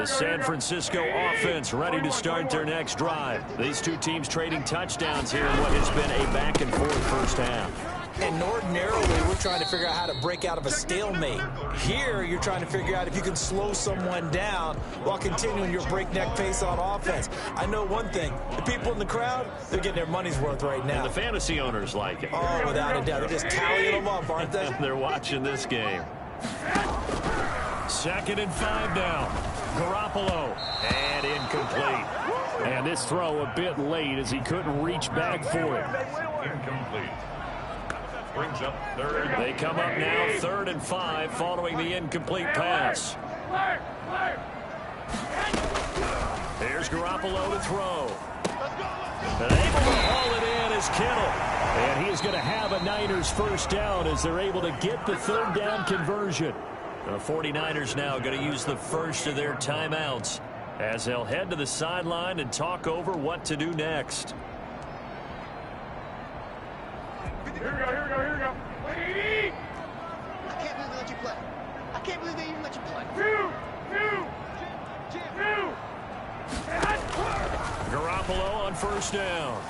The San Francisco offense ready to start their next drive. These two teams trading touchdowns here in what has been a back-and-forth first half. And ordinarily, we're trying to figure out how to break out of a stalemate. Here, you're trying to figure out if you can slow someone down while continuing your breakneck pace on offense. I know one thing. The people in the crowd, they're getting their money's worth right now. And the fantasy owners like it. Oh, without a doubt. They're just tallying them up, aren't they? They're watching this game. 2nd and 5 now. Garoppolo. And incomplete. And this throw a bit late as he couldn't reach back for it. Incomplete. Brings up 3rd. They come up now 3rd and 5 following the incomplete pass. Here's Garoppolo to throw. And able to haul it in is Kittle. And he is going to have a Niners first down as they're able to get the 3rd down conversion. The 49ers now going to use the first of their timeouts as they'll head to the sideline and talk over what to do next. Here we go, here we go, here we go. I can't believe they let you play. I can't believe they even let you play. Garoppolo on first down.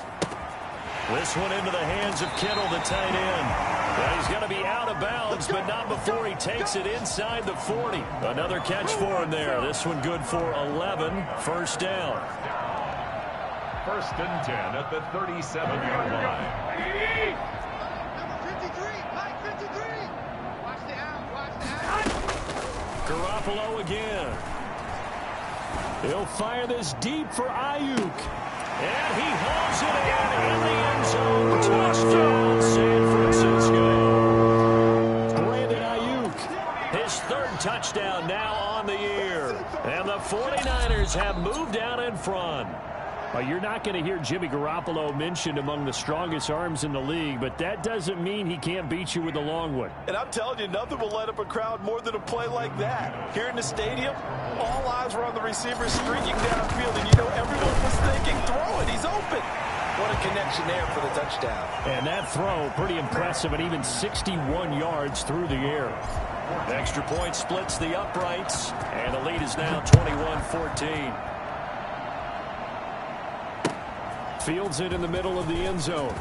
This one into the hands of Kittle, the tight end. Well, he's going to be out of bounds, but not before he takes it inside the 40. Another catch for him there. This one good for 11. First down. 1st and 10 at the 37-yard line. Number 53, Mike 53. Watch the out, watch the out. Garoppolo again. He'll fire this deep for Ayuk. And he hauls it in the end zone. Touchdown, San Francisco. Brandon Ayuk, his 3rd touchdown now on the year. And the 49ers have moved out in front. Well, you're not going to hear Jimmy Garoppolo mentioned among the strongest arms in the league, but that doesn't mean he can't beat you with a long one. And I'm telling you, nothing will light up a crowd more than a play like that. Here in the stadium, all eyes were on the receiver streaking downfield, and you know everyone was thinking, throw it, he's open. What a connection there for the touchdown. And that throw, pretty impressive, and even 61 yards through the air. The extra point splits the uprights, and the lead is now 21-14. Fields it in the middle of the end zone.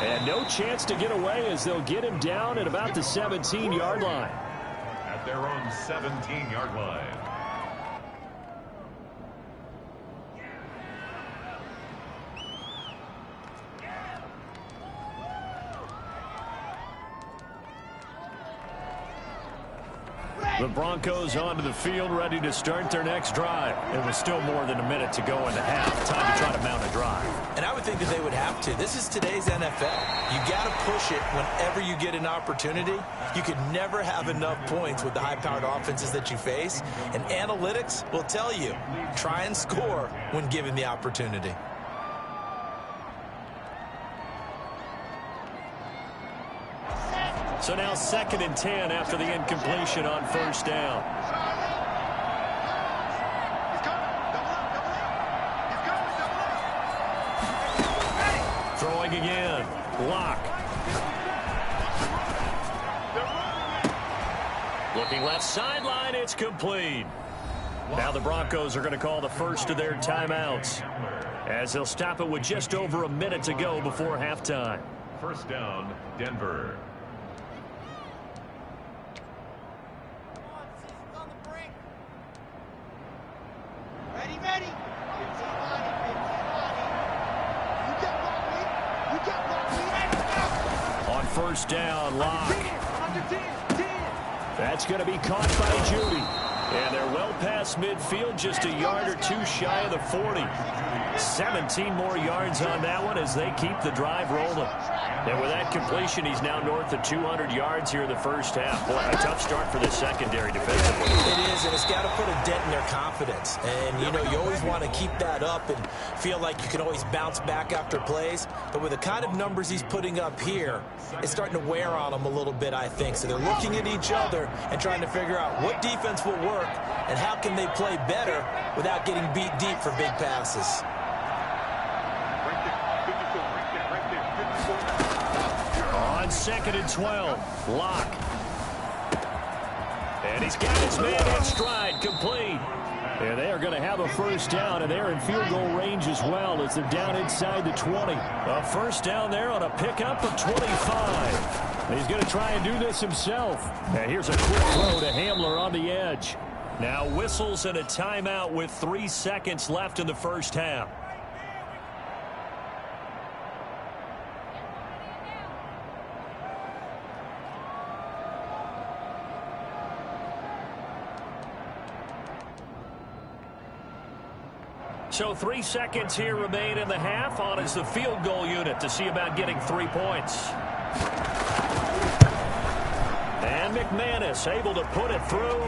And no chance to get away as they'll get him down at about the 17-yard line. At their own 17-yard line. The Broncos onto the field, ready to start their next drive. It was still more than a minute to go in the half. Time to try to mount a drive. And I would think that they would have to. This is today's NFL. You got to push it whenever you get an opportunity. You could never have enough points with the high-powered offenses that you face. And analytics will tell you, try and score when given the opportunity. So now 2nd and 10 after the incompletion on first down. Throwing again. Lock. Looking left sideline, it's complete. Now the Broncos are going to call the first of their timeouts as they'll stop it with just over a minute to go before halftime. First down, Denver. On first down, Lock. That's going to be caught by Judy. And they're well past midfield, just a yard or two shy of the 40. 17 more yards on that one as they keep the drive rolling. And with that completion, he's now north of 200 yards here in the first half. Boy, a tough start for the secondary defensively. It is, and it's got to put a dent in their confidence. And, you know, you always want to keep that up and feel like you can always bounce back after plays. But with the kind of numbers he's putting up here, it's starting to wear on them a little bit, I think. So they're looking at each other and trying to figure out what defense will work and how can they play better without getting beat deep for big passes. On 2nd and 12, Lock. And he's got his man in stride, complete. And they are going to have a first down, and they're in field goal range as well as they're down inside the 20. A first down there on a pickup of 25. He's going to try and do this himself. And here's a quick throw to Hamler on the edge. Now whistles and a timeout with 3 seconds left in the first half. So 3 seconds here remain in the half. On is the field goal unit to see about getting 3 points. And McManus able to put it through.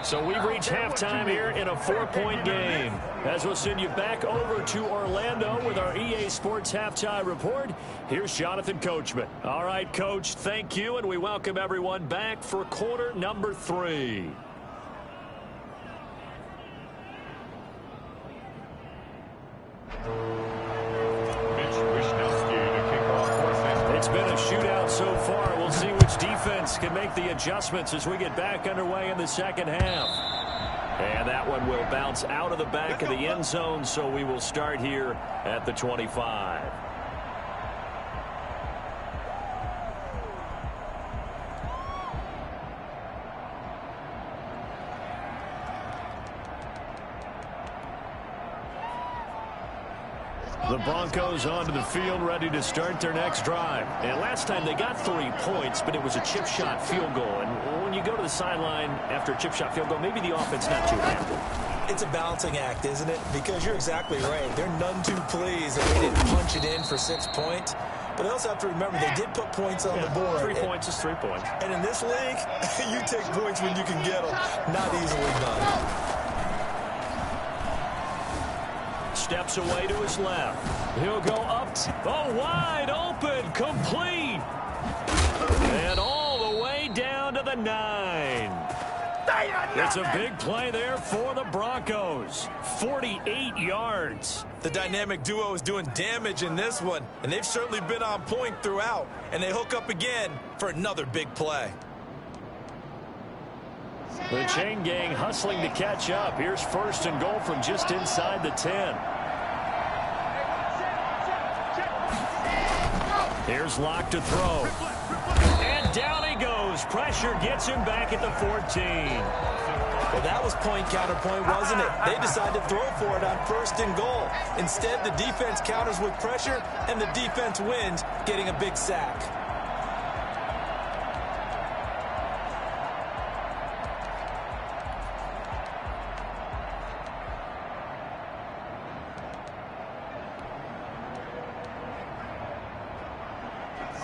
So we've reached halftime here in a 4-point game. As we'll send you back over to Orlando with our EA Sports Halftime Report, here's Jonathan Coachman. All right, Coach, thank you, and we welcome everyone back for quarter number 3. It's been a shootout so far. We'll see which defense can make the adjustments as we get back underway in the second half. And that one will bounce out of the back of the end zone, so we will start here at the 25. The Broncos onto the field, ready to start their next drive. And last time they got 3 points, but it was a chip shot field goal. And when you go to the sideline after a chip shot field goal, maybe the offense not too happy. It's a balancing act, isn't it? Because you're exactly right. They're none too pleased that they didn't punch it in for 6 points. But they also have to remember they did put points on the board. 3 points is 3 points. And in this league, you take points when you can get them. Not easily done. Steps away to his left. He'll go up. Oh, wide open. Complete. And all the way down to the 9. It's a big play there for the Broncos. 48 yards. The dynamic duo is doing damage in this one, and they've certainly been on point throughout. And they hook up again for another big play. The chain gang hustling to catch up. Here's first and goal from just inside the 10. Here's Locke to throw. And down he goes. Pressure gets him back at the 14. Well, that was point counterpoint, wasn't it? They decided to throw for it on first and goal. Instead, the defense counters with pressure, and the defense wins, getting a big sack.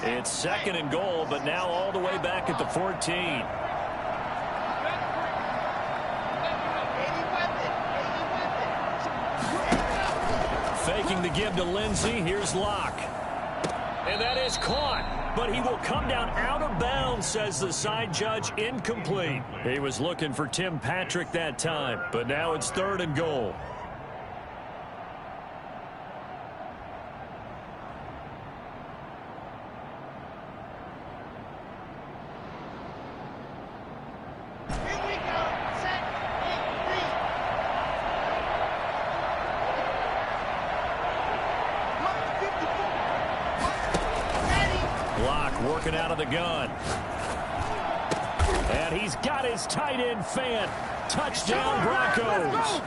It's second and goal, but now all the way back at the 14. Faking the give to Lindsey. Here's Locke. And that is caught. But he will come down out of bounds, says the side judge. Incomplete. He was looking for Tim Patrick that time. But now it's third and goal. Working out of the gun. And he's got his tight end Fant. Touchdown Broncos.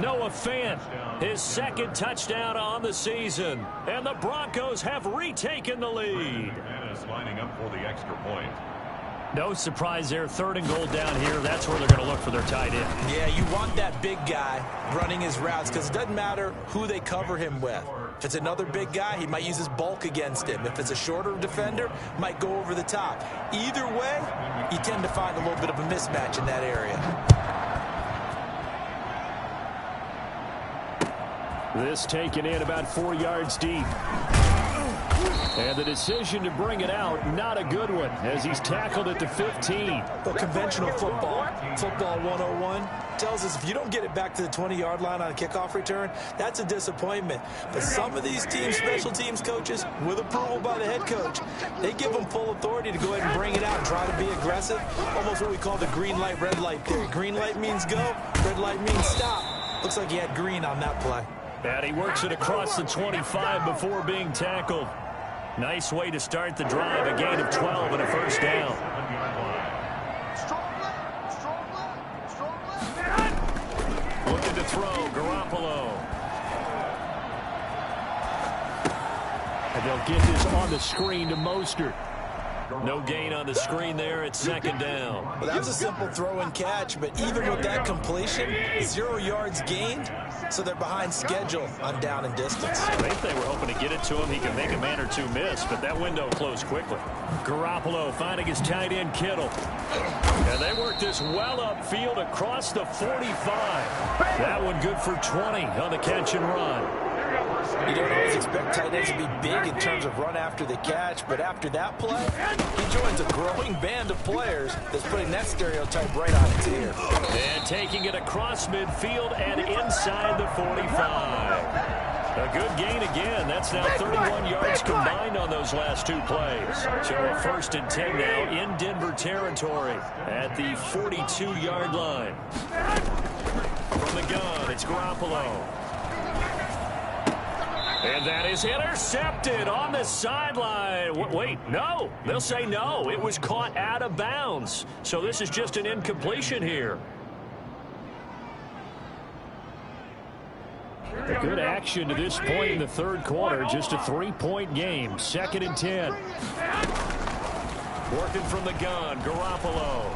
Noah Fant, his second touchdown on the season. And the Broncos have retaken the lead. Lining up for the extra point. No surprise there. Third and goal down here. That's where they're going to look for their tight end. Yeah, you want that big guy running his routes because it doesn't matter who they cover him with. If it's another big guy, he might use his bulk against him. If it's a shorter defender, might go over the top. Either way, you tend to find a little bit of a mismatch in that area. This taken in about 4 yards deep. And the decision to bring it out, not a good one, as he's tackled at the 15. But conventional football 101, tells us if you don't get it back to the 20-yard line on a kickoff return, that's a disappointment. But some of these teams, special teams coaches, with approval by the head coach, they give them full authority to go ahead and bring it out and try to be aggressive. Almost what we call the green light, red light theory. Green light means go, red light means stop. Looks like he had green on that play. And he works it across the 25 before being tackled. Nice way to start the drive, a gain of 12 and a first down. Looking to throw, Garoppolo. And they'll get this on the screen to Mostert. No gain on the screen there. It's second down. Well, that was a simple throw and catch, but even with that completion, 0 yards gained, so they're behind schedule on down and distance. I think they were hoping to get it to him. He could make a man or two miss, but that window closed quickly. Garoppolo finding his tight end Kittle. And they work this well upfield across the 45. That one good for 20 on the catch and run. You don't always expect tight ends to be big in terms of run after the catch, but after that play, he joins a growing band of players that's putting that stereotype right on its ear. And taking it across midfield and inside the 45. A good gain again. That's now 31 yards combined on those last two plays. So a 1st and 10 now in Denver territory at the 42-yard line. From the gun, it's Garoppolo. And that is intercepted on the sideline. Wait, no. They'll say no. It was caught out of bounds. So this is just an incompletion here. A good action to this point in the third quarter. Just a 3-point game. 2nd and 10. Working from the gun, Garoppolo.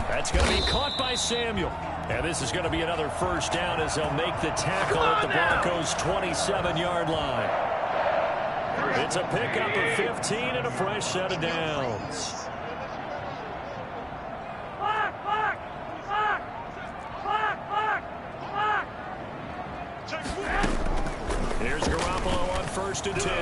That's going to be caught by Samuel. And this is going to be another first down as they'll make the tackle at the Broncos' 27-yard line. It's a pickup of 15 and a fresh set of downs. Here's Garoppolo on 1st and 10.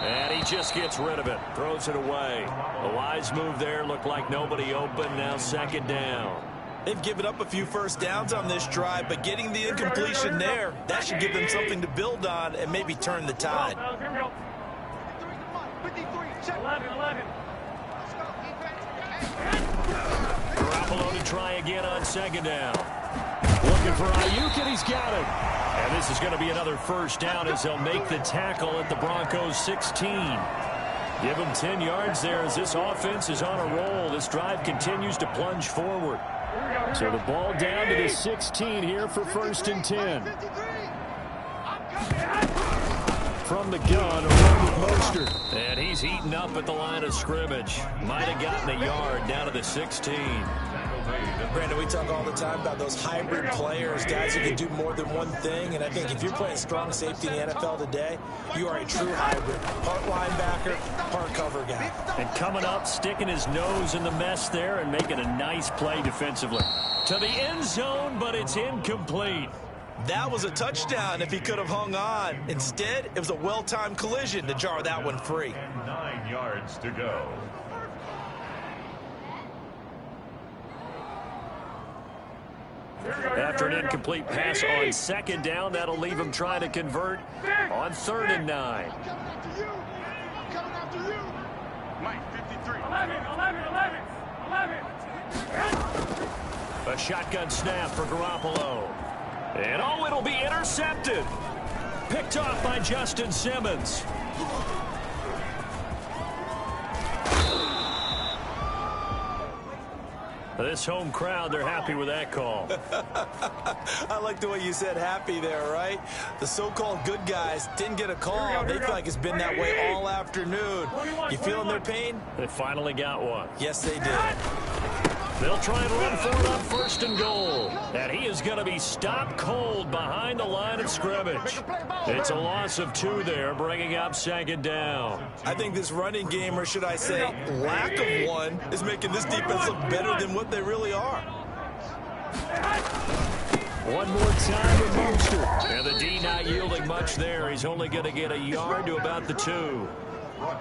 And he just gets rid of it. Throws it away. A wise move there. Looked like nobody open. Now 2nd down. They've given up a few first downs on this drive, but getting the incompletion there, that should give them something to build on and maybe turn the tide. 11. Garoppolo to try again on 2nd down. Looking for Ayuk, and he's got it. And this is going to be another first down as they'll make the tackle at the Broncos' 16. Give them 10 yards there as this offense is on a roll. This drive continues to plunge forward. So the ball down to the 16 here for 1st and 10. From the gun, around with Mostert. And he's eaten up at the line of scrimmage. Might have gotten a yard down to the 16. Brandon, we talk all the time about those hybrid players, guys who can do more than one thing, and I think if you're playing strong safety in the NFL today, you are a true hybrid. Part linebacker, part cover guy. And coming up, sticking his nose in the mess there and making a nice play defensively. To the end zone, but it's incomplete. That was a touchdown if he could have hung on. Instead, it was a well-timed collision to jar that one free. 9 yards to go. After an incomplete pass on 2nd down, that'll leave him trying to convert on 3rd and 9. I'm coming after you. Mike, 53. 11. A shotgun snap for Garoppolo. And oh, it'll be intercepted. Picked off by Justin Simmons. This home crowd, they're happy with that call. I like the way you said happy there, right? The so-called good guys didn't get a call. They feel like it's been that way all afternoon. You feeling their pain? They finally got one. Yes, they did. They'll try and run for it on 1st and goal. And he is going to be stopped cold behind the line of scrimmage. It's a loss of 2 there, bringing up 2nd down. I think this running game, or should I say lack of one, is making this defense look better than what they really are. One more time with Mostert. And the D not yielding much there. He's only going to get a yard to about the 2.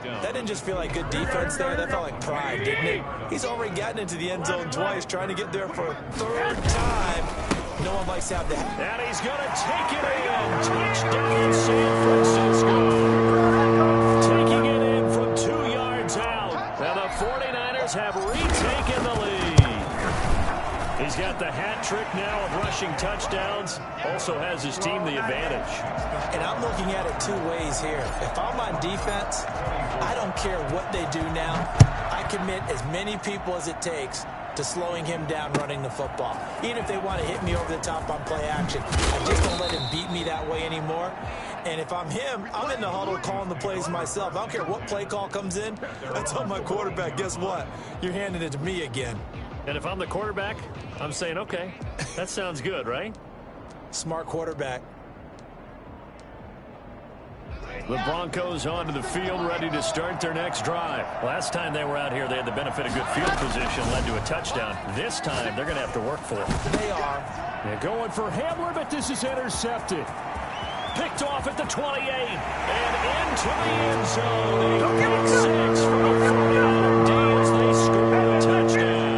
That didn't just feel like good defense there. That felt like pride, didn't it? He's already gotten into the end zone twice, trying to get there for a 3rd time. No one likes to have that. And he's going to take it in. Touchdown, San Francisco. Taking it in from 2 yards out. And the 49ers have retaken the lead. He's got the hat trick now of rushing touchdowns. Also has his team the advantage. And I'm looking at it 2 ways here. If I'm on defense, I don't care what they do now. I commit as many people as it takes to slowing him down running the football. Even if they want to hit me over the top on play action, I just don't let him beat me that way anymore. And if I'm him, I'm in the huddle calling the plays myself. I don't care what play call comes in. I tell my quarterback, guess what? You're handing it to me again. And if I'm the quarterback, I'm saying, okay, that sounds good, right? Smart quarterback. The Broncos onto the field, ready to start their next drive. Last time they were out here, they had the benefit of good field position, led to a touchdown. This time, they're going to have to work for it. They are. They're going for Hamler, but this is intercepted. Picked off at the 28, and into the end zone. They get 6 from the 49 D as they score a touchdown.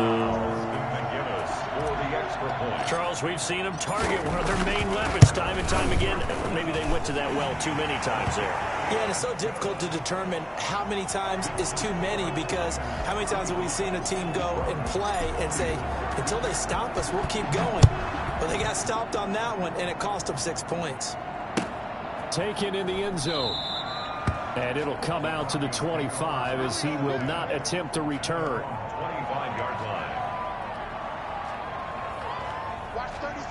Charles, we've seen them target one of their main weapons time and time again. Maybe they went to that well too many times there. Yeah, and it's so difficult to determine how many times is too many, because how many times have we seen a team go and play and say, until they stop us, we'll keep going. But they got stopped on that one, and it cost them 6 points. Taken in the end zone. And it'll come out to the 25 as he will not attempt to return. 25-yard line.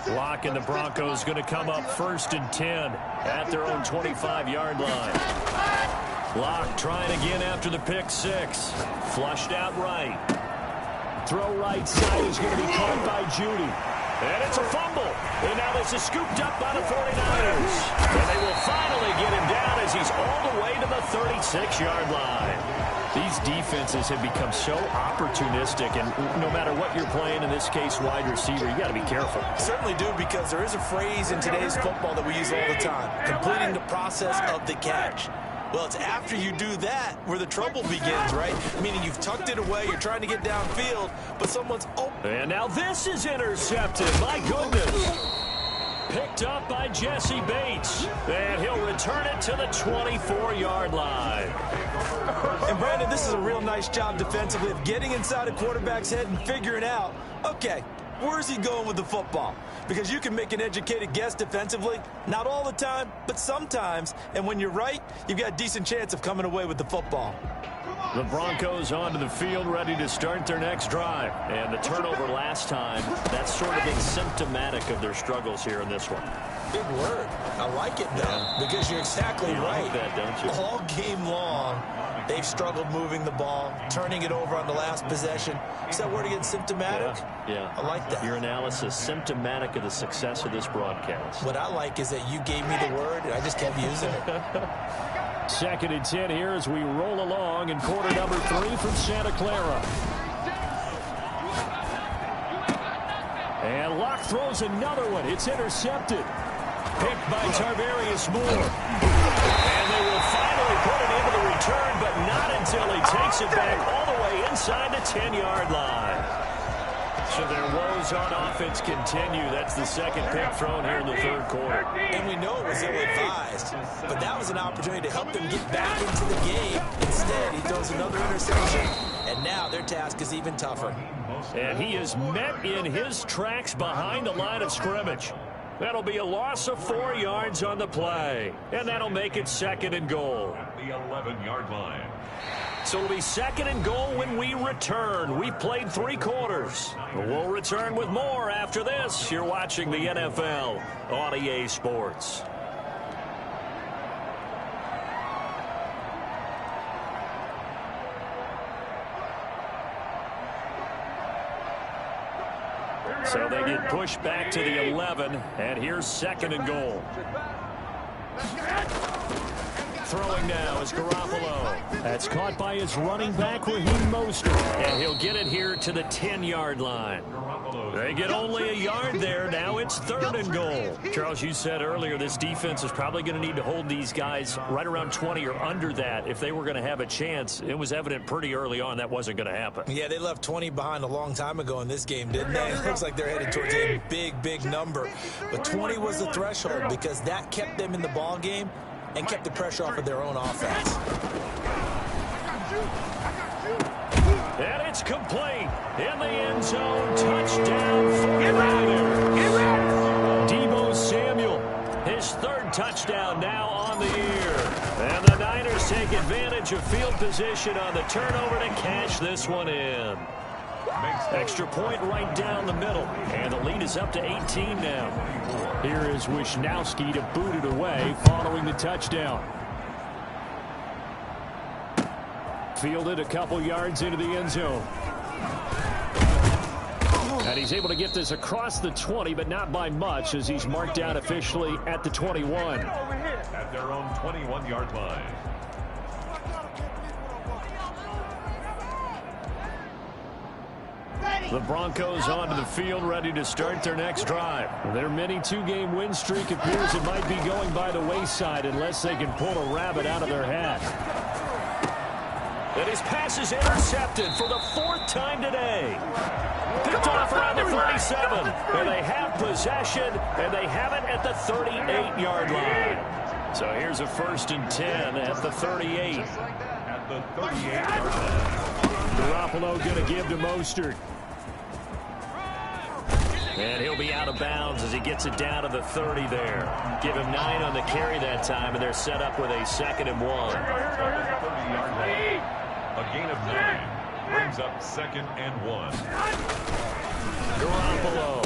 Lock and the Broncos going to come up 1st and 10 at their own 25-yard line. Lock trying again after the pick 6. Flushed out right. Throw right side is going to be caught by Judy. And it's a fumble. And now this is scooped up by the 49ers. And they will finally get him down as he's all the way to the 36-yard line. These defenses have become so opportunistic, and no matter what you're playing, in this case wide receiver, you got to be careful. Certainly do, because there is a phrase in today's football that we use all the time: completing the process of the catch. Well, it's after you do that where the trouble begins, right? Meaning you've tucked it away, you're trying to get downfield, but someone's open. And now this is intercepted. My goodness. Picked up by Jesse Bates. And he'll return it to the 24-yard line. And, Brandon, this is a real nice job defensively of getting inside a quarterback's head and figuring out, okay, where's he going with the football? Because you can make an educated guess defensively, not all the time, but sometimes. And when you're right, you've got a decent chance of coming away with the football. The Broncos onto the field, ready to start their next drive. And the turnover last time, that's sort of been symptomatic of their struggles here in this one. Big word. I like it, though, because you're exactly right. Like that, don't you? All game long, they've struggled moving the ball, turning it over on the last possession. Is that word again, symptomatic? Yeah. I like that. Your analysis, symptomatic of the success of this broadcast. What I like is that you gave me the word, and I just kept using it. 2nd and 10 here as we roll along in quarter number 3 from Santa Clara. And Locke throws another one. It's intercepted. Picked by Tarvarius Moore. And they will finally put it into the return, but not until he takes it back all the way inside the 10-yard line. So their woes on offense continue. That's the 2nd pick thrown here in the 3rd quarter. And we know it was ill-advised, but that was an opportunity to help them get back into the game. Instead, he throws another interception, and now their task is even tougher. And he is met in his tracks behind the line of scrimmage. That'll be a loss of 4 yards on the play, and that'll make it 2nd and goal. The 11-yard line. So it'll be 2nd and goal when we return. We've played 3 quarters. We'll return with more after this. You're watching the NFL on EA Sports. So they get pushed back to the 11, and here's 2nd and goal. throwing now is Garoppolo. That's caught by his running back, Raheem Mostert. And he'll get it here to the 10-yard line. They get only a yard there. Now it's 3rd and goal. Charles, you said earlier this defense is probably going to need to hold these guys right around 20 or under that if they were going to have a chance. It was evident pretty early on that wasn't going to happen. Yeah, they left 20 behind a long time ago in this game, didn't they? It looks like they're headed towards a big number. But 20 was the threshold because that kept them in the ball game and kept the pressure off of their own offense. And it's complete. In the end zone, touchdown 49ers. Deebo Samuel, his 3rd touchdown now on the year. And the Niners take advantage of field position on the turnover to cash this one in. Extra point right down the middle. And the lead is up to 18 now. Here is Wisnowski to boot it away following the touchdown. Fielded a couple yards into the end zone. And he's able to get this across the 20, but not by much as he's marked down officially at the 21. At their own 21-yard line. The Broncos onto the field, ready to start their next drive. Their mini 2-game win streak appears it might be going by the wayside unless they can pull a rabbit out of their hat. And his pass is intercepted for the 4th time today. Picked off around the 37. And they have possession, and they have it at the 38-yard line. So here's a 1st and 10 at the 38. At the 38-yard line. Garoppolo going to give to Mostert. And he'll be out of bounds as he gets it down to the 30 there. Give him 9 on the carry that time, and they're set up with a 2nd and 1. 30-yard line. A gain of 9 brings up 2nd and 1. Garoppolo.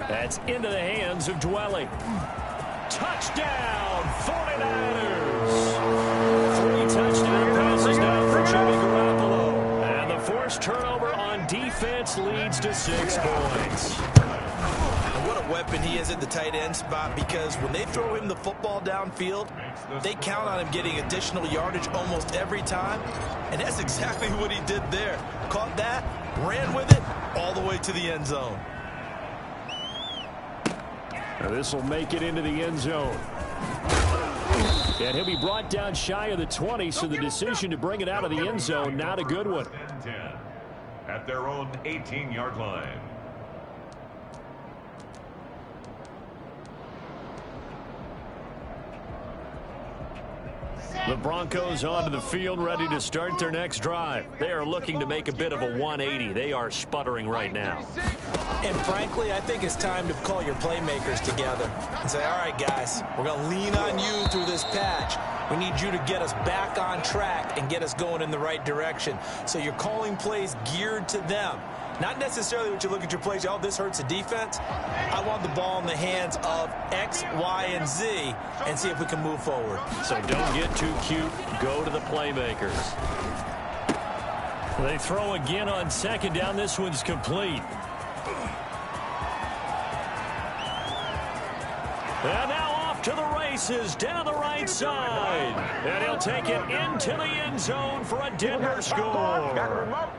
That's into the hands of Dwelly. Touchdown, 49ers. 3 touchdown passes now for Jimmy Garoppolo. And the forced turnover on defense leads to 6 points. And what a weapon he is at the tight end spot, because when they throw him the football downfield, they count on him getting additional yardage almost every time. And that's exactly what he did there. Caught that, ran with it, all the way to the end zone. Now this will make it into the end zone. And he'll be brought down shy of the 20, so the decision to bring it out of the end zone, not a good one. 10 at their own 18-yard line. The Broncos onto the field, ready to start their next drive. They are looking to make a bit of a 180. They are sputtering right now. And frankly, I think it's time to call your playmakers together and say, all right, guys, we're going to lean on you through this patch. We need you to get us back on track and get us going in the right direction. So you're calling plays geared to them. Not necessarily what you look at your plays, oh, this hurts the defense. I want the ball in the hands of X, Y, and Z and see if we can move forward. So don't get too cute. Go to the playmakers. They throw again on 2nd down. This one's complete. And now off to the races down the right side. And he'll take it into the end zone for a Denver score.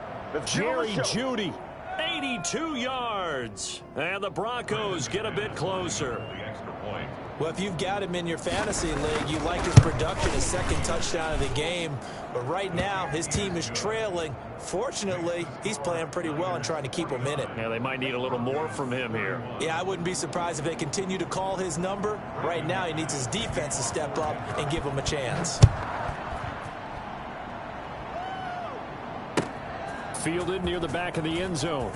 Jerry Jeudy, 82 yards. And the Broncos get a bit closer. The extra point. Well, if you've got him in your fantasy league, you like his production, his 2nd touchdown of the game. But right now, his team is trailing. Fortunately, he's playing pretty well and trying to keep him in it. Yeah, they might need a little more from him here. Yeah, I wouldn't be surprised if they continue to call his number. Right now, he needs his defense to step up and give him a chance. Fielded near the back of the end zone.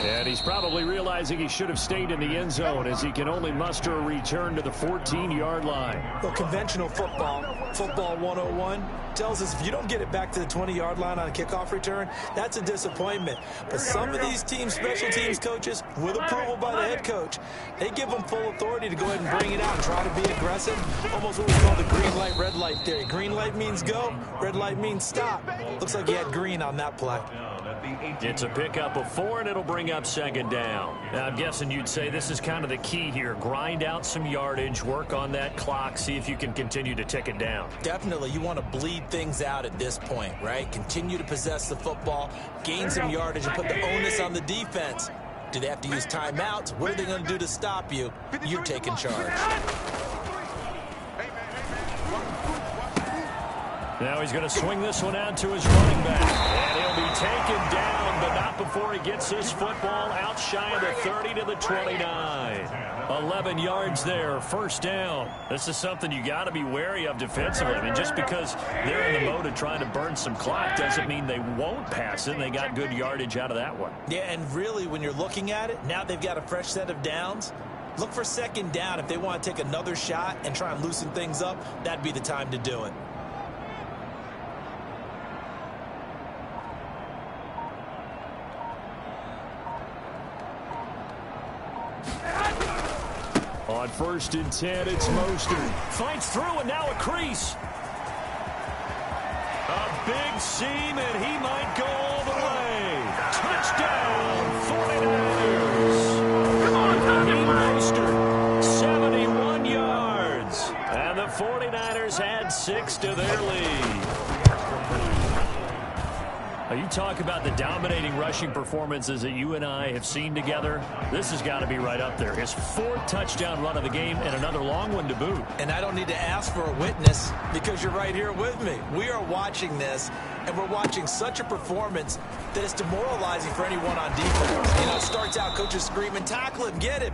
And he's probably realizing he should have stayed in the end zone as he can only muster a return to the 14-yard line. Well, conventional football 101, tells us if you don't get it back to the 20-yard line on a kickoff return, that's a disappointment. But some of these teams, special teams coaches, with approval by the head coach, they give them full authority to go ahead and bring it out and try to be aggressive. Almost what we call the green light, red light theory. Green light means go, red light means stop. Looks like he had green on that play. Down at at the 18. It's a pickup of 4, and it'll bring up second down. Now, I'm guessing you'd say this is kind of the key here. Grind out some yardage, work on that clock, see if you can continue to tick it down. Definitely, you want to bleed things out at this point, right? Continue to possess the football, gain some yardage, and put the onus on the defense. Do they have to use timeouts? What are they going to do to stop you? You're taking charge. Now he's going to swing this one out to his running back. And he'll be taken down, but not before he gets this football out shy of the 30 to the 29. 11 yards there, first down. This is something you got to be wary of defensively. I mean, just because they're in the mode of trying to burn some clock doesn't mean they won't pass it. They got good yardage out of that one. Yeah, and really, when you're looking at it, now they've got a fresh set of downs. Look for second down. If they want to take another shot and try and loosen things up, that'd be the time to do it. On 1st and 10, it's Mostert. Fights through, and now a crease. A big seam, and he might go all the way. Touchdown, 49ers. Come on, Mostert, 71 yards. And the 49ers add 6 to their lead. You talk about the dominating rushing performances that you and I have seen together. This has got to be right up there. His 4th touchdown run of the game and another long one to boot. And I don't need to ask for a witness because you're right here with me. We are watching this, and we're watching such a performance that it's demoralizing for anyone on defense. You know, it starts out coaches screaming, tackle him, get him.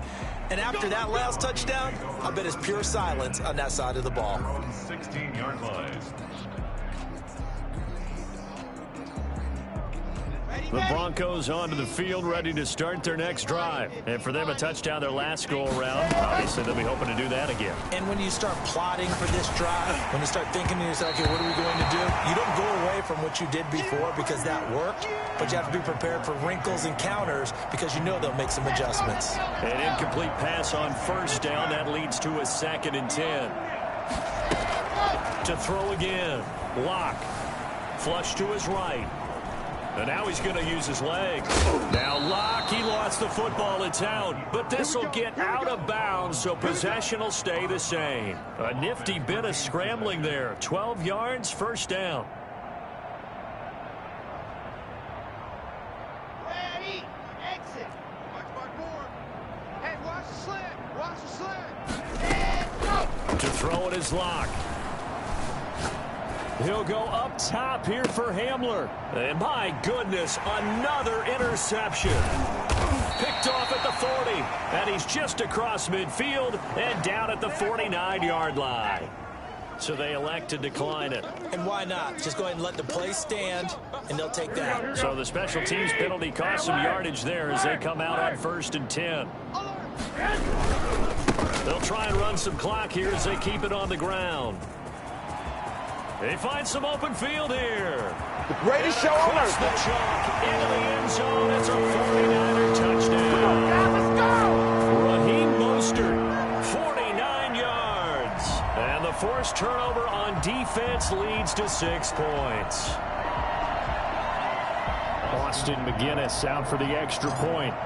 And after that last touchdown, I bet it's pure silence on that side of the ball. 16-yard line. The Broncos onto the field, ready to start their next drive. And for them, a touchdown their last go-around. Obviously, they'll be hoping to do that again. And when you start plotting for this drive, when you start thinking to yourself, okay, what are we going to do? You don't go away from what you did before because that worked, but you have to be prepared for wrinkles and counters because you know they'll make some adjustments. An incomplete pass on 1st down. That leads to a 2nd and 10. To throw again. Lock. Flush to his right. And now he's going to use his leg. Now Locke, he lost the football. It's out. But this will get out of bounds, so possession will stay the same. A nifty bit of scrambling there. 12 yards, 1st down. Ready, exit. Watch my board. Hey, watch the slant. Watch the slant. And go. To throw it is Locke. He'll go up top here for Hamler. And my goodness, another interception. Picked off at the 40. And he's just across midfield and down at the 49-yard line. So they elect to decline it. And why not? Just go ahead and let the play stand, and they'll take that. So the special teams penalty cost some yardage there as they come out on 1st and 10. They'll try and run some clock here as they keep it on the ground. They find some open field here. The greatest show on Across earth. the chalk into the end zone. It's a 49er touchdown. Raheem Mostert, 49 yards. And the forced turnover on defense leads to 6 points. Austin McGinnis out for the extra point.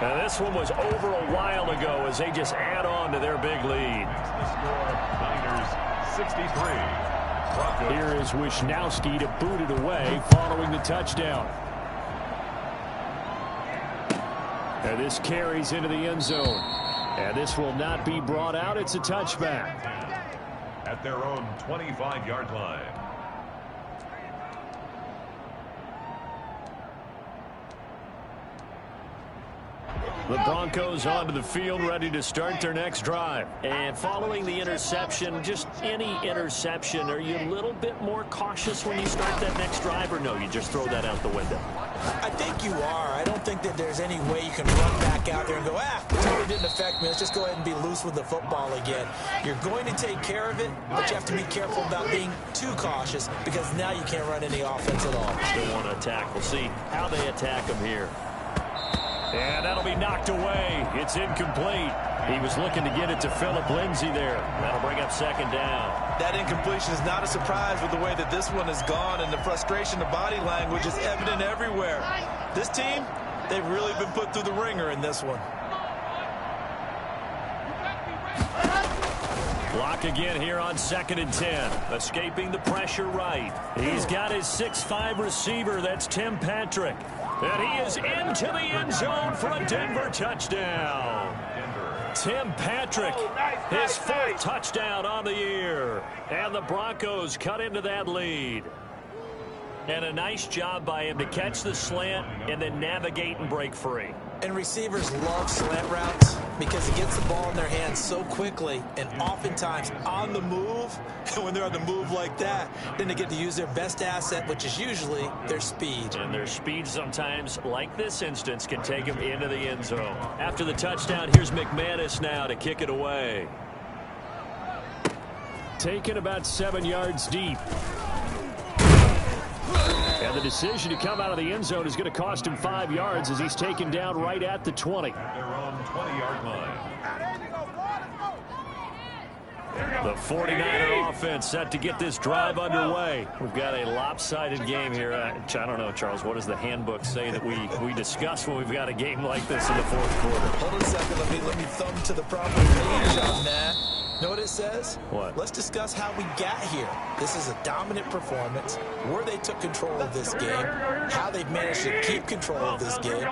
Now this one was over a while ago as they just add on to their big lead. The score, Niners 63. Broncos. Here is Wisnowski to boot it away following the touchdown. And this carries into the end zone. And this will not be brought out. It's a touchback. At their own 25-yard line. The Broncos onto the field, ready to start their next drive. And following the interception, just any interception, are you a little bit more cautious when you start that next drive, or no, you just throw that out the window? I think you are. I don't think that there's any way you can run back out there and go, the turnover didn't affect me. Let's just go ahead and be loose with the football again. You're going to take care of it, but you have to be careful about being too cautious because now you can't run any offense at all. Still want to attack. We'll see how they attack them here. And that'll be knocked away. It's incomplete. He was looking to get it to Phillip Lindsay there. That'll bring up second down. That incompletion is not a surprise with the way that this one has gone, and the frustration, the body language is evident everywhere. This team, they've really been put through the ringer in this one. Block again here on 2nd and 10. Escaping the pressure right. He's got his 6'5" receiver. That's Tim Patrick. And he is into the end zone for a Denver touchdown. Tim Patrick, his 4th touchdown on the year. And the Broncos cut into that lead. And a nice job by him to catch the slant and then navigate and break free. And receivers love slant routes because it gets the ball in their hands so quickly and oftentimes on the move. And when they're on the move like that, then they get to use their best asset, which is usually their speed. And their speed sometimes, like this instance, can take them into the end zone. After the touchdown, here's McManus now to kick it away. Taken about 7 yards deep. And the decision to come out of the end zone is going to cost him 5 yards as he's taken down right at the 20. Their own 20-yard line. The 49er offense set to get this drive underway. We've got a lopsided game here. I don't know, Charles, what does the handbook say that we discuss when we've got a game like this in the 4th quarter? Hold on a second. Let me thumb to the proper page on that. Know what it says? What? Let's discuss how we got here. This is a dominant performance, where they took control of this game, how they've managed to keep control of this game,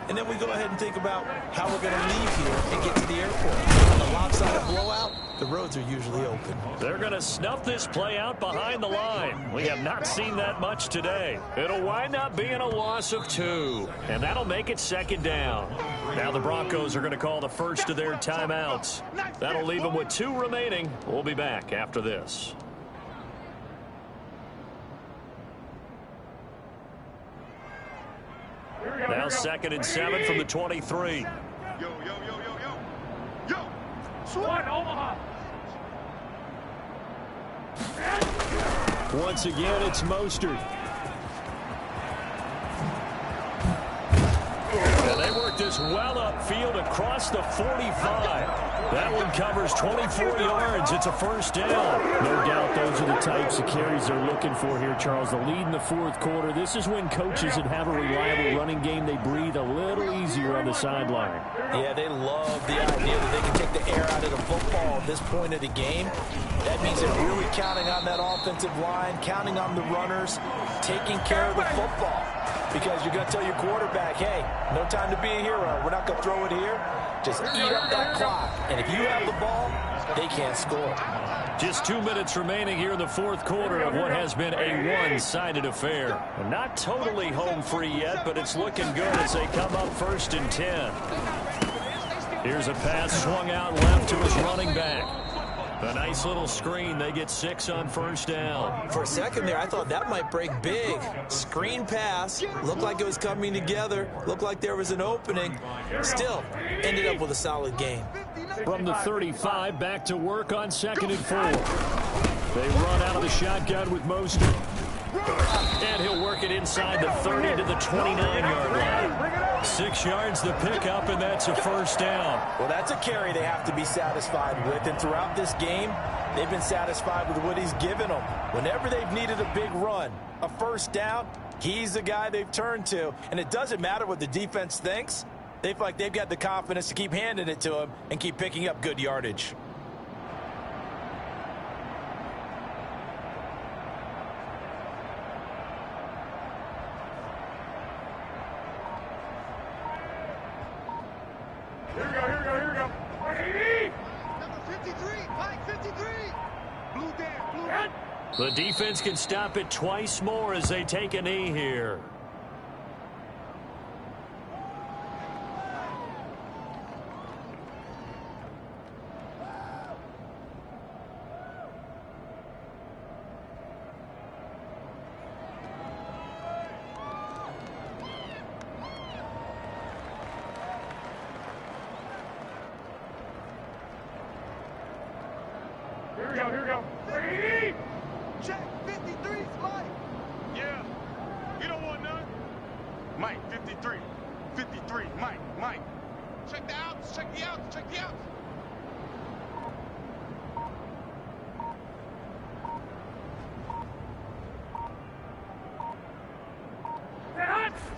and then we go ahead and think about how we're going to leave here and get to the airport. On a lopsided blowout, the roads are usually open. They're going to snuff this play out behind the line. We have not seen that much today. It'll wind up being a loss of 2, and that'll make it 2nd down. Now the Broncos are going to call the first of their timeouts. That'll leave them with 2 remaining. We'll be back after this. Now 2nd and 7 from the 23. Yo, yo, yo, yo, yo. Yo. Swat Omaha. Once again, it's Mostert. And they work this well upfield across the 45. That one covers 24 yards. It's a 1st down. No doubt those are the types of carries they're looking for here, Charles. The lead in the 4th quarter. This is when coaches that have a reliable running game, they breathe a little easier on the sideline. Yeah, they love the idea that they can take the air out of the football at this point of the game. That means they're really counting on that offensive line, counting on the runners, taking care of the football. Because you're going to tell your quarterback, hey, no time to be a hero. We're not going to throw it here. Just eat up that clock. And if you have the ball, they can't score. Just 2 minutes remaining here in the 4th quarter of what has been a one-sided affair. Not totally home free yet, but it's looking good as they come up 1st and 10. Here's a pass swung out left to his running back. A nice little screen. They get 6 on 1st down. For a second there, I thought that might break big. Screen pass. Looked like it was coming together. Looked like there was an opening. Still, ended up with a solid game. From the 35, back to work on 2nd and 4. They run out of the shotgun with Mostert. And he'll work it inside the 30 to the 29-yard line. 6 yards the pickup, and that's a 1st down. Well, that's a carry they have to be satisfied with. And throughout this game, they've been satisfied with what he's given them. Whenever they've needed a big run, a 1st down, he's the guy they've turned to. And it doesn't matter what the defense thinks. They feel like they've got the confidence to keep handing it to him and keep picking up good yardage. Here we go. Number 53, Mike 53. Blue down. The defense can stop it twice more as they take a knee here. Here we go. Ready? Check 53, Mike. Yeah. You don't want none? Mike 53. 53, Mike. out.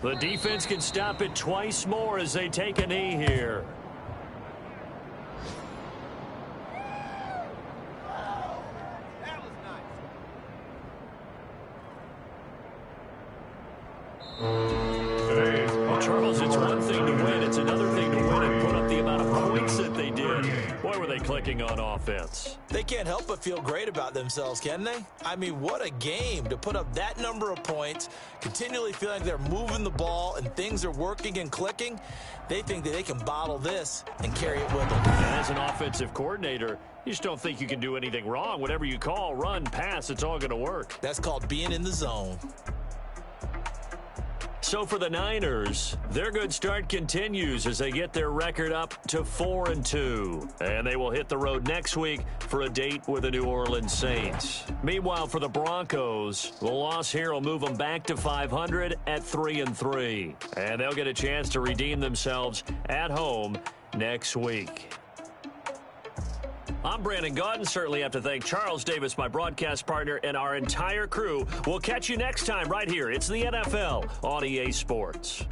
The defense can stop it twice more as they take a knee here. That was Today's Well, Charles, it's one thing to win. It's another thing to win and put up the amount of points that they did. Boy, were they clicking on offense. They can't help but feel great about themselves, can they? I mean, what a game to put up that number of points, continually feeling like they're moving the ball and things are working and clicking. They think that they can bottle this and carry it with them. And as an offensive coordinator, you just don't think you can do anything wrong. Whatever you call, run, pass, it's all going to work. That's called being in the zone. So for the Niners, their good start continues as they get their record up to 4-2. And they will hit the road next week for a date with the New Orleans Saints. Meanwhile, for the Broncos, the loss here will move them back to 500 at 3-3. And they'll get a chance to redeem themselves at home next week. I'm Brandon Gaudin. Certainly have to thank Charles Davis, my broadcast partner, and our entire crew. We'll catch you next time right here. It's the NFL on EA Sports.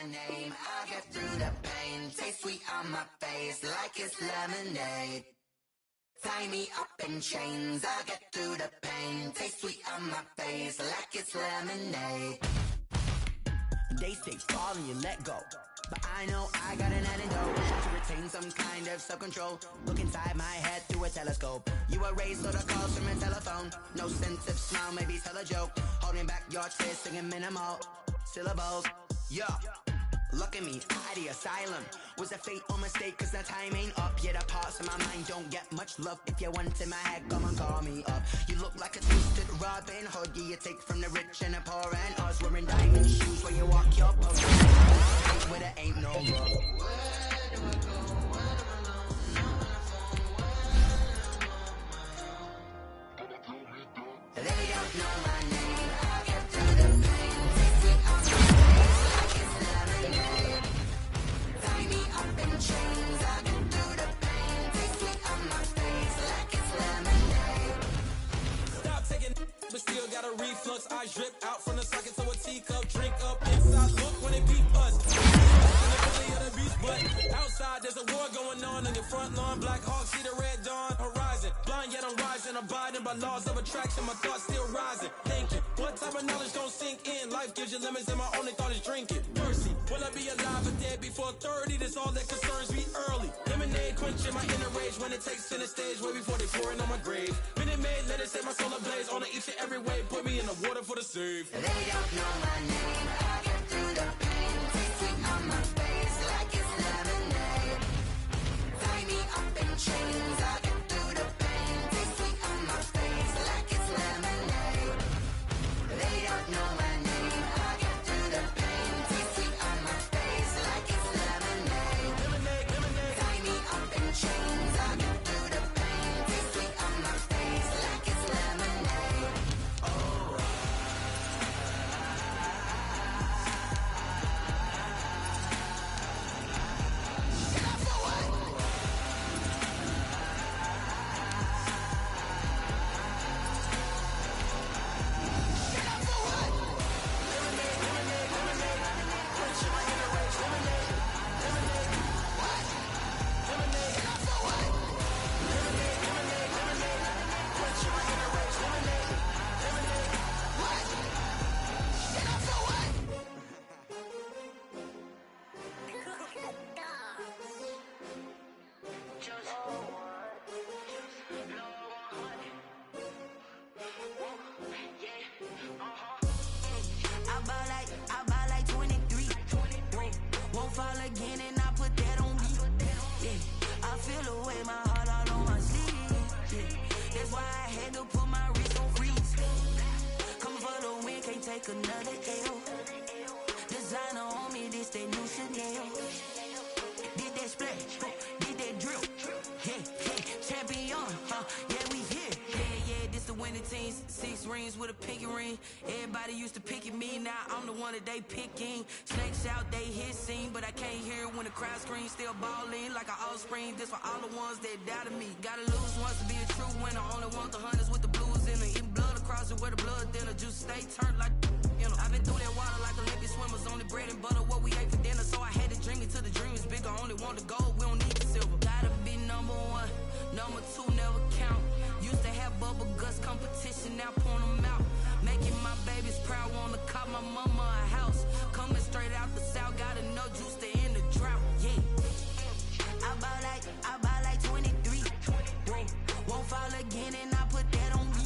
name. I get through the pain. Taste sweet on my face like it's lemonade. Tie me up in chains. I get through the pain. Taste sweet on my face like it's lemonade. They say fall and you let go, but I know I got an antidote to retain some kind of self-control. Look inside my head through a telescope. You erase all the calls from a telephone. No sense of smile, maybe tell a joke. Holding back your tears, singing minimal syllables. Yeah, Look at me, out of the asylum. Was a fate or mistake, cause the time ain't up. Yeah, the parts of my mind don't get much love. If you want in my head, come and call me up. You look like a twisted Robin Hood. Yeah, you take from the rich and the poor and us. Wearing diamond shoes when you walk your pub. Where there ain't no love. They don't know my name. I get through the pain. Take me off my face like it's lemonade. Tie me up in chains. I get through the pain. Take me on my face like it's lemonade. Stop taking, but still got a reflux. I drip out from the socket to a teacup. Drink up inside. Look when they beat us. But outside there's a war going on in your front lawn. Black Hawk see the red dawn horizon. Blind yet I'm rising, abiding by laws of attraction. My thoughts still rising, thinking what type of knowledge don't sink in? Life gives you limits and my only thought is drinking. Mercy, will I be alive or dead before 30? That's all that concerns me early. Lemonade quenching my inner rage when it takes center stage way before they pouring on my grave. Minute Maid, let it set my soul ablaze on each and every way. Put me in the water for the save. They don't know my name. I get through the pain. Take sweet on my face like it's lemonade. Tie me up in chains. I get through the pain. Take sweet on my face like it's lemonade. They don't know my name. I get through the pain. Take sweet on my face like it's lemonade. Tie me up in chains. I get through the pain. Take sweet on my face like it's lemonade. Oh. I buy like 23. Won't fall again and I put that on me. Yeah, I feel away my heart all on my sleeve. Yeah, that's why I had to put my wrist on freeze. Coming for the win, can't take another L. Designer on me, this that new Chanel. Did that splash, did that drill. Yeah, champion, yeah, we here. Yeah, this the winning team. 6 rings with a pinky ring. Everybody used to pick at me, now I'm the one that they picking. Snakes out, they hit scene, but I can't hear it when the crowd screams. Still balling like an offspring. This for all the ones that doubted me. Gotta lose once to be a true winner. Only want the hunters with the blues in it. Eating blood across it where the blood thinner. Juice stay turned like, you know. I've been through that water like Olympic swimmers. Only bread and butter what we ate for dinner. So I had to dream it till the dream is bigger. Only want the gold, we don't need the silver. Gotta be number 1, number 2 never count. Used to have bubble guts competition, now point them out. Making my babies proud, wanna call my mama a house. Coming straight out the south, got enough juice to end the drought. Yeah, I buy like 23. Won't fall again and I put that on me.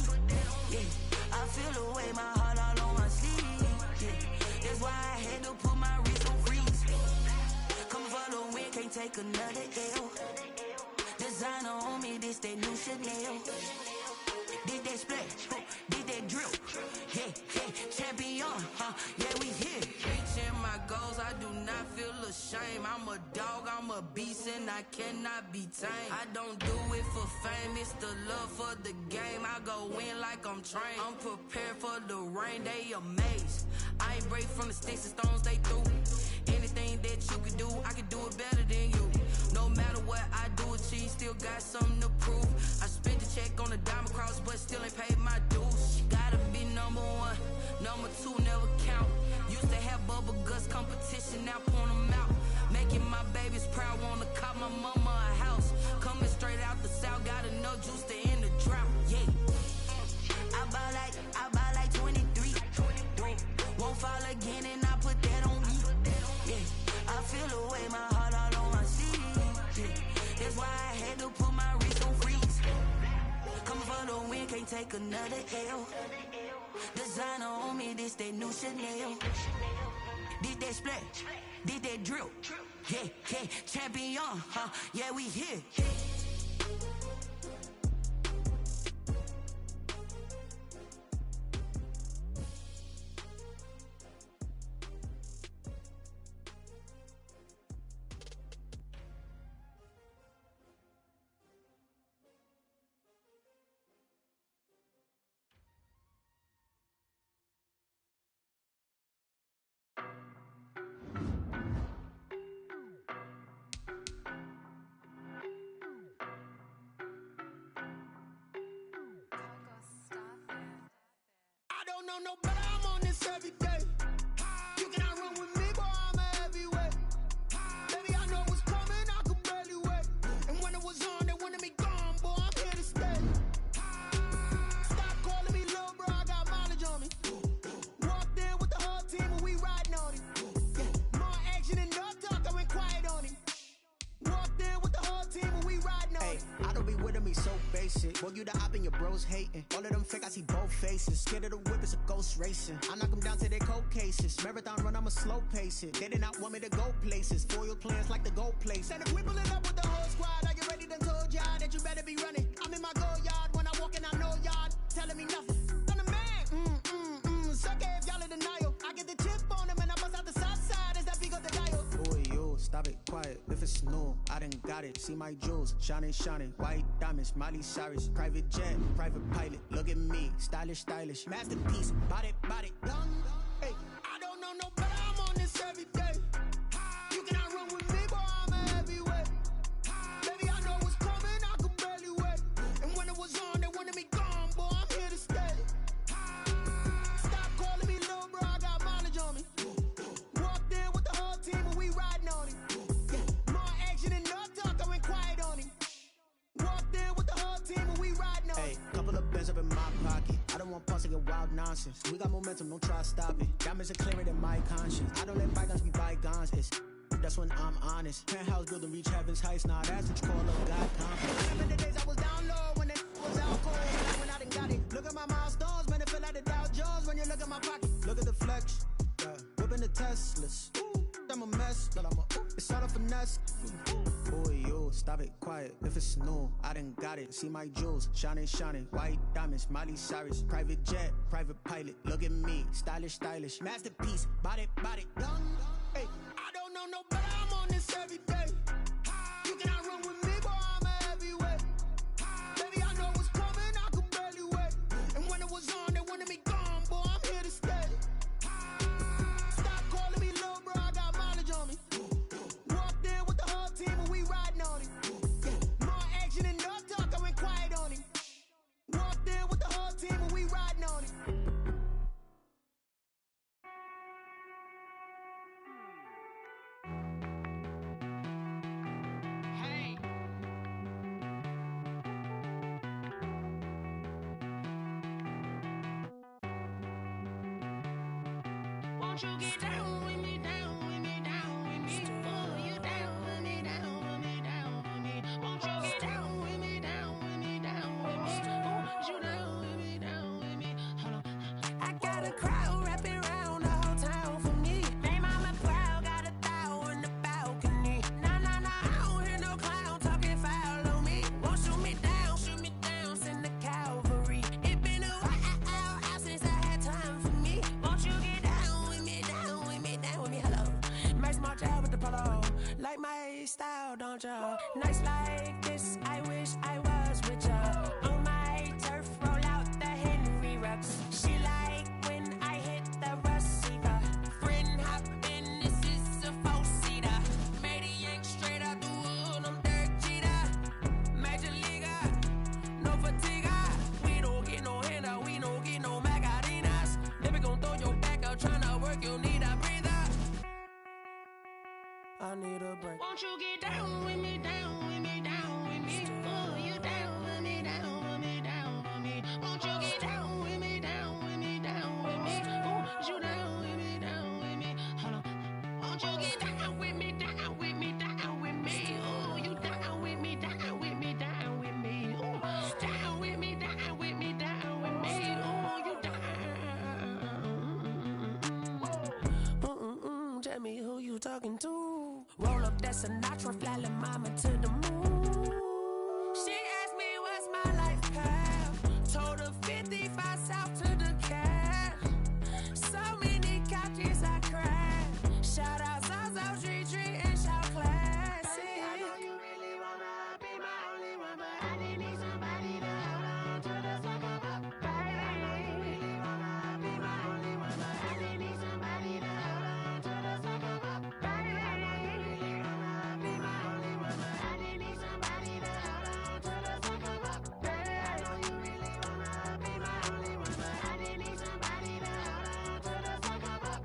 Yeah, I feel away my heart all on my sleeve. Yeah, that's why I had to put my wrist on freeze. Coming for the win, can't take another L. Designer on me, this that new Chanel. Did that splash, did that drill. Yeah, champion, yeah, we here. Reaching my goals, I do not feel ashamed. I'm a dog, I'm a beast, and I cannot be tamed. I don't do it for fame, it's the love for the game. I go in like I'm trained. I'm prepared for the rain, they amazed. I ain't break from the sticks and stones they threw. Anything that you can do, I can do it better than you. No matter what I do, achieve, still got something to prove. I spent the check on the diamond cross, but still ain't paid my dues. Gotta be number 1, number 2 never count. Used to have bubble guts competition, now point them out. Making my babies proud, wanna call my mama a house. Coming straight out the south, got enough juice to end the drought. Yeah, I buy like 23. Won't fall again and I put that on me. Yeah, I feel away my heart all on my sleeve. Yeah, that's why I had to put my wrist on freeze. Coming for the win, can't take another L. Designer on me, this that new Chanel. Did that split? Did that drill? Yeah, yeah, champion, huh? Yeah, we here. I don't know no better, I'm on this every day. You cannot run with me, boy, I'm a heavyweight. Baby, I know what's coming, I could barely wait. And when it was on, they wanted me gone, boy, I'm here to stay. Stop calling me little bro, I got mileage on me. Walked in with the whole team and we riding on it. Yeah, more action than no talk, I went quiet on it. Walked in with the whole team and we riding on it. I don't be with me so basic. Boy, you the op and your bros hating. All of them fake, I see both faces. Scared of the whip, it's a ghost racing. I knock them down to their cold cases. Marathon run, I'ma slow pace it. They did not want me to go places. Foil plans like the gold place. And if we pulling up with the whole squad, are you ready? Done told y'all that you better be running. I'm in my go yard. When I walk in, I know y'all telling me nothing. I'm the man. Suck it if y'all in denial. I get the chip on them and I bust out the south side as that beat up the dial. Boy, yo, stop it, quiet. If it's new, I done got it. See my jewels, shining, shining. White diamonds, Miley Cyrus. Private jet, private pilot. Look at me, stylish, stylish. Masterpiece, body, done. Hey, I don't know no better, I'm on this every day. You cannot run with me, boy, I'm a heavyweight. Baby, I know what's coming, I could barely wait. And when it was on, they wanted me gone, boy, I'm here to stay. Stop calling me little bro, I got mileage on me. Walked in with the whole team and we riding on it. Yeah, more action than no talk, I went quiet on it. Walked in with the whole team and we riding on it. Hey, couple of bands up in my pocket. I don't want pause to get wild nonsense. We got momentum, don't try to stop it. Diamonds are clearer than my conscience. I don't let bygones be bygones. That's when I'm honest. Penthouse building reach heaven's heights. Nah, that's what you call a God confidence. Remember the days I was down low when it was out cold. Like when I done got it. Look at my milestones, man, it feel like the Dow Jones when you look at my pocket. Look at the flex, yeah. Whipping the Teslas. Ooh, I'm a mess, but it's all a finesse. Boy, yo, stop it, quiet. If it's new, I done got it. See my jewels, shining, shining. White diamonds, Miley Cyrus. Private jet, private pilot. Look at me, stylish, stylish. Masterpiece, body, done. Hey, I don't know no better, I'm on this every day. You cannot run with me, boy, I'm a heavyweight. Baby, I know what's coming, I could barely wait. And when it was on, they wanted me gone, boy, I'm here to stay. Stop calling me little bro, I got mileage on me. Walked in with the whole team and we riding on it. Yeah, more action than no talk, I went quiet on it. Walked in with the whole team and we riding on it. Won't you get down with me, down with me, down with me? Oh, you down with me, down with me, down with me. Won't you get down with me, down with me, down with me? Oh, you down with me, down with me? Hold on. I got a crowd wrapping around the whole town for me. Name on my crowd, got a thou in the balcony. Nah, I don't hear no clown talking foul on me. Won't shoot me down, send the cavalry. It been a while since I had time for me. Won't you get down with me, down with me, down with me? Hello. Max March out with the polo. Like my style, don't ya? Nights like this, I wish I was with ya. On my turf, roll out the Henry Rux. She like when I hit the receiver. Friend hop in, this is a four-seater. Made a yank straight out the wood, I'm Derek Jeter. Major leaguer, no fatigue. We don't get no handout, we don't get no Magarinas. Never gon' throw your back out, tryna work, you need a breather. I need a break. Won't you get down with me, down with me, down with me? Oh, you down with me, down with me, down with me? Won't you get down with me, down with me, down with me? Oh, you down with me, down with me? Hold on. Won't you get down with me, down with me, down with me? Oh, you down with me, down with me, down with me? Oh, down with me, down with me, down with me? Oh, you down. fucking do. Roll up that Sinatra, fly la mama to the moon. She asked me what's my life path. Told her 55 south to the cab. So many couches I cried. Shout out South Street and shout classic. I know you really wanna be my only one, but I didn't need somebody to hold on to the fuck up. Baby, I know you really wanna be my only one, but I didn't need somebody to hold on to the fuck up. Baby, I know you really wanna be my only one, but I didn't need somebody to hold on to the fuck up. Baby, I know you really wanna be my only one, but I didn't need somebody to hold on to the fuck up.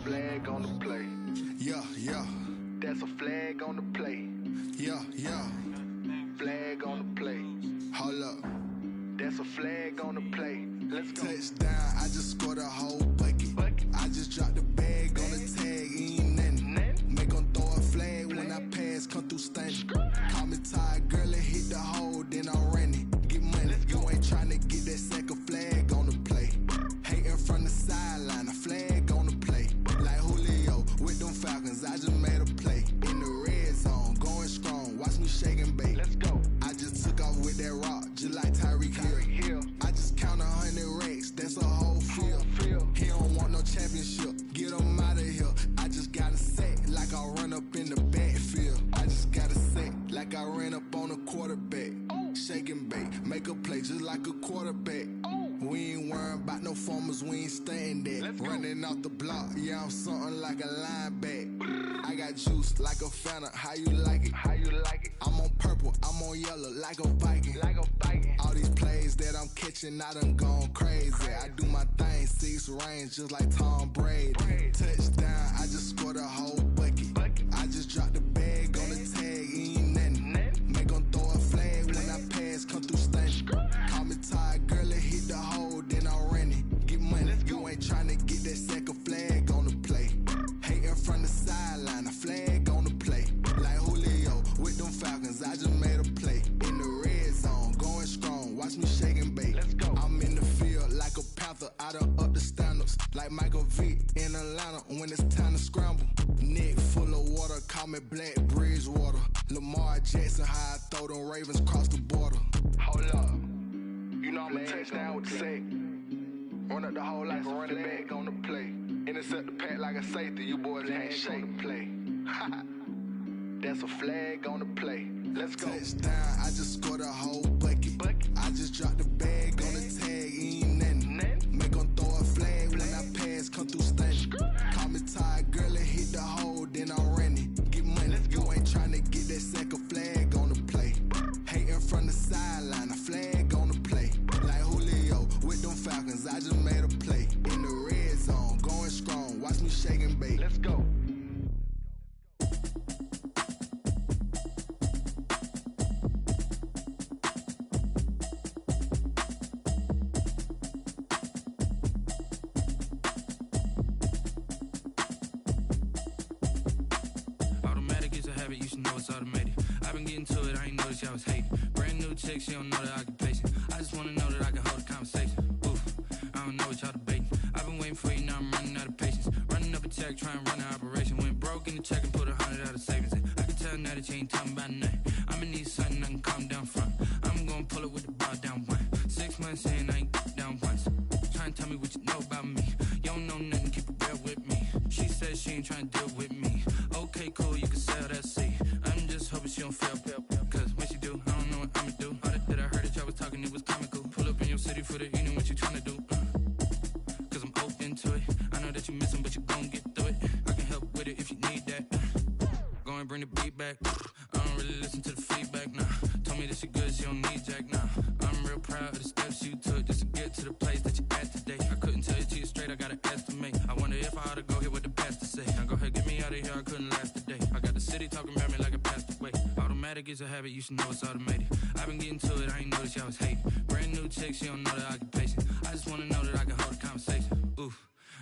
Flag on the play. Yeah, yeah. That's a flag on the play. Yeah, yeah. Flag on the play. Hold up. That's a flag on the play. Let's go. Touchdown, I just scored a whole bucket. I just dropped the bag on the tag, ain't nothing. Make 'em throw a flag when I pass, come through stunning. Call me tired, girl, and hit the hole, then I'm running. Get money, you ain't tryna get that second flag on the play. Hating from the sideline, a flag on the play. Like Julio with them Falcons, I just made a play. In the red zone, going strong, watch me shake and bake. Let's go. I just took off with that rock, just like Tyreek Hill. I just count 100 racks, that's a whole field. He don't want no championship, get him out of here. I just got a set, like I run up in the backfield. I just got a set, like I ran up on a quarterback. Shake and bake, make a play just like a quarterback. We ain't worrying about no formers, we ain't staying there. Running off the block, yeah, I'm something like a lineback. I got juice like a Fanta, how you like it? How you like it? I'm on purple, I'm on yellow, like a Viking. Like a Viking. All these plays that I'm catching, I done gone crazy. I do my thing, 6 range, just like Tom Brady. Touchdown, I just scored a whole bucket. I just dropped the bag on the tag, ain't nothing. Make 'em throw a flag when I pass, come through stunning. Call me tired, girl, and hit the hole, then I'm running. Get money, you ain't tryna get that second flag on the play. Hating from the sideline, a flag on the play. Like Julio with them Falcons, I just made a play. In the red zone, going strong, watch me shake and bake. Let's go. I'm in the field like a Panther, I done up the standards. Like Michael Vick in Atlanta when it's time to scramble. Neck full of water, call me Black Bridgewater. Lamar Jackson, how I throw them Ravens cross the border. Hold up. You know I'm a touchdown with the sack. Run up the hole like a running back on the play. Intercept the pack like a safety. You boys can't shake the play. That's a flag on the play. Let's go. Touchdown, I just scored a whole bucket. I just dropped the bag on the tag, ain't nothing. Make 'em throw a flag when I pass, come through stunning. Call me tired, girl, and hit the hole, then I'm running. Get money, you ain't tryna get that second flag on the play. Hating from the sideline, a flag on the play. Like Julio with them Falcons, I just made a play. In the red zone, going strong, watch me shake and bake. Let's go. Automatic is a habit, you should know it's automated. I've been getting to it, I ain't noticed y'all was hating. Brand new chick, she don't know the occupation. I just wanna know that I can hold a conversation. Oof, I don't know what y'all debating. I've been waiting for you, now I'm running out of patience. Running up a check, trying to run an operation. Went broke in the check and put 100 out of savings in. I can tell now that you ain't talking about name. I'ma need something I can calm down from. I'm gonna pull it with the bar down one. 6 months in, I ain't down once. Trying to tell me what you know about me. You don't know nothing, keep it real with me. She said she ain't trying to deal with me. Okay, cool, you can sell that seat. I'm just hoping she don't fail. Cause when she do, I don't know what I'ma do. All that I heard that y'all was talking, it was comical. Pull up in your city for the evening, what you tryna do? Cause I'm open to it. I know that you missing, but you gon' get through it. I can help with it if you need that. Go and bring the beat back. I don't really listen to the feedback, nah. Told me that she good, she don't need jack, nah. I'm real proud of the steps you took just to get to the place that you at today. I couldn't tell it to you straight, I gotta estimate. I wonder if I ought to go here with the pastor say. Now go ahead, get me out of here, I couldn't last a day. I got the city talking about me like a passed away. Automatic is a habit, you should know it's automated. I've been getting to it, I ain't noticed y'all was hating. Brand new chick, she don't know the occupation. I just wanna know that I can hold a conversation. Oof.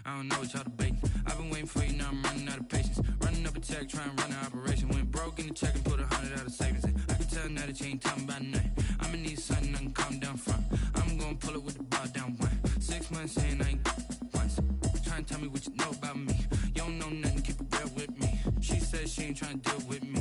I don't know what y'all debating. I've been waiting for you, now I'm running out of patience. Running up a check, trying to run an operation. Went broke in the check and put 100 out of savings in. I can tell now that you ain't talking about nothing. I'ma need something I can calm down from. I'm gonna pull it with the bar down one. 6 months in, I ain't once. Trying to tell me what you know about me. You don't know nothing, keep it real with me. She said she ain't trying to deal with me.